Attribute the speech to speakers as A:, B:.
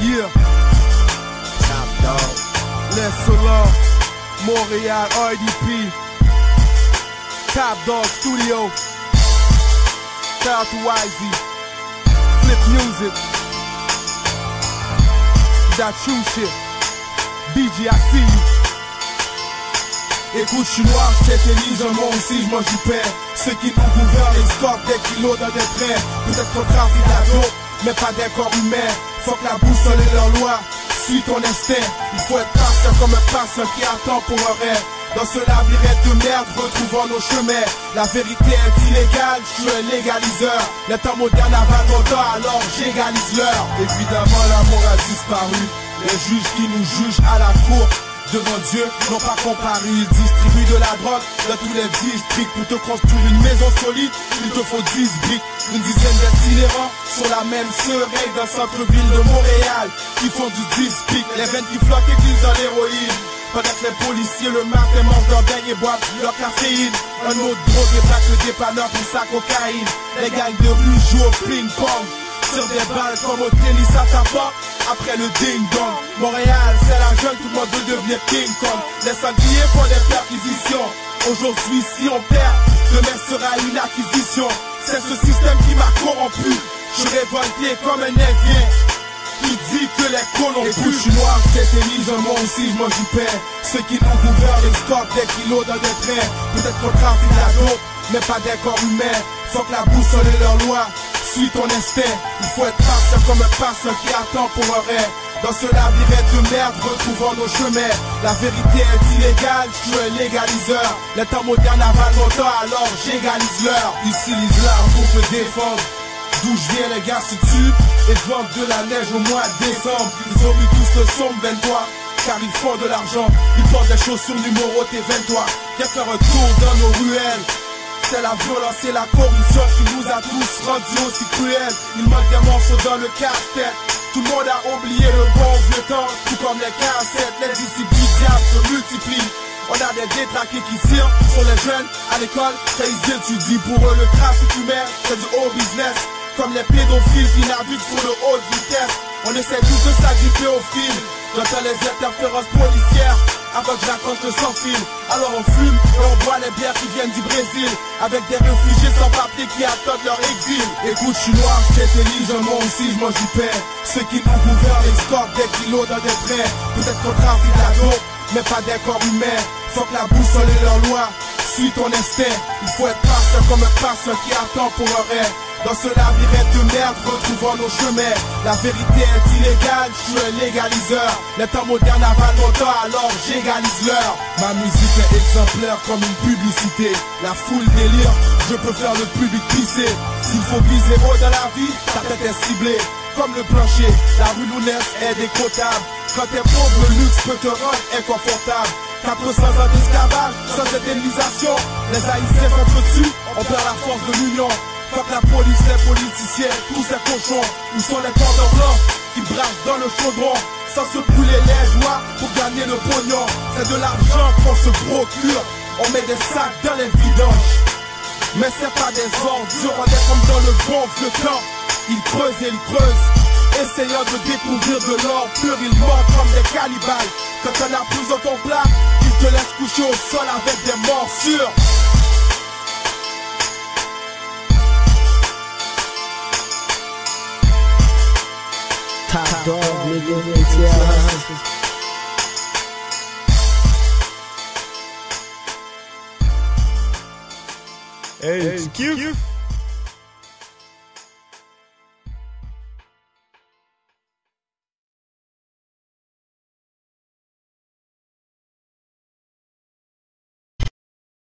A: Yeah. Top Dog. Les Solon. Montréal, RDP. Top Dog Studio. Shout out to YZ. Flip Music. That true shit. BG, I see you. Écoute, je suis noir, j'intelligent, moi aussi je mange du pain. Ceux qui nous gouvernent, ils scorent des kilos dans des trains. Peut-être qu'on trafique la dope, mais pas des corps humains. Faut que la boussole et leur loi, suis ton instinct. Il faut être patient comme un patient qui attend pour un rêve. Dans ce labyrinthe de merde, retrouvons nos chemins. La vérité est illégale, je suis un légaliseur. Le temps moderne avale mon temps, alors j'égalise l'heure. Évidemment, l'amour a disparu. Les juges qui nous jugent à la cour devant Dieu n'ont pas comparé. Ils distribuent de la drogue dans tous les districts. Pour te construire une maison solide, il te faut 10 briques. Une dizaine d'itinérants sur la même seringue dans le centre-ville de Montréal qui font du 10 pics. Les veines qui flottent et glissent dans l'héroïne. Pendant que les policiers le matin mangent leur beignes et boivent leur caféine. Un autre drogue et braque le dépanneur pour sa cocaïne. Les gangs de rue jouent au ping-pong sur des balles comme au tennis à ta porte. Après le ding-dong, Montréal c'est la jungle, tout le monde veut devenir King Kong. Les sangliers font des perquisitions. Aujourd'hui si on perd, demain sera une acquisition. C'est ce système qui m'a corrompu. Je suis révolté comme un Indien qui dit que les colons puent. Je suis noir, j'intelligent, moi aussi je mange du pain. Ceux qui nous gouvernent, ils scorent des kilos dans des trains. Peut-être qu'on trafique la dope, mais pas des corps humains. Faut que la boussole et leur loi, suis ton instinct. Il faut être patient comme un patient qui attend pour un rêve. Dans ce labyrinthe de merde, retrouvons nos chemins. La vérité est illégale, je suis un légaliseur. Le temps moderne avale mon temps, alors j'égalise l'heure. Utilise l'arme pour te défendre. D'où je viens, les gars se tuent et vendent de la neige au mois de décembre. Ils ont mis tous le somme 23, car ils font de l'argent. Ils portent des chaussures numéro T23. Viens faire un tour dans nos ruelles. C'est la violence et la corruption qui nous a tous rendus aussi cruels. Il manque des morceaux dans le casse-tête. Tout le monde a oublié le bon vieux temps. Tout comme les cassettes, les disciples du diable se multiplient. On a des détraqués qui tirent sur les jeunes à l'école. Quand ils étudient, pour eux le trafic humain c'est du haut business. Comme les pédophiles qui naviguent sur le haut de vitesse. On essaie tous de s'agripper au fil. J'entends les interférences policières avant que je raconte le sans fil. Alors on fume et on boit les bières qui viennent du Brésil. Avec des réfugiés sans papier qui attendent leur exil. Écoute, je suis noir, je suis intelligent, moi aussi je mange du pain. Ceux qui nous gouvernent, ils scorent des kilos dans des trains. Peut-être qu'on trafique la dope, mais pas des corps humains. Faut que la boussole et leur loi, suis ton instinct. Il faut être patient comme un patient qui attend pour un rêve. Dans ce labyrinthe de merde, retrouvons nos chemins. La vérité est illégale, je suis un légaliseur. Le temps moderne avale mon temps, alors j'égalise l'heure. Ma musique est exemplaire comme une publicité. La foule délire, je peux faire le public pisser. S'il faut viser haut dans la vie, ta tête est ciblée. Comme le plancher, la rue Lounès est décrottable. Quand t'es pauvre, le luxe peut te rendre inconfortable. 400 ans d'esclavage, sans indemnisation. Les Haïtiens s'entretuent, on perd la force de l'union. Fuck la police, les politiciens, tous ces cochons. Où sont les cordons blancs qui brassent dans le chaudron sans se brûler les doigts pour gagner le pognon. C'est de l'argent qu'on se procure. On met des sacs dans les vidanges. Mais c'est pas des ordures, on est comme dans le bon vieux temps. Ils creusent et ils creusent, essayant de découvrir de l'or pur. Ils mordent comme des cannibales. Quand t'en as plus dans ton plat, ils te laissent coucher au sol avec des morsures.
B: Top Dog, nigga,
C: Hey, tu kiffes?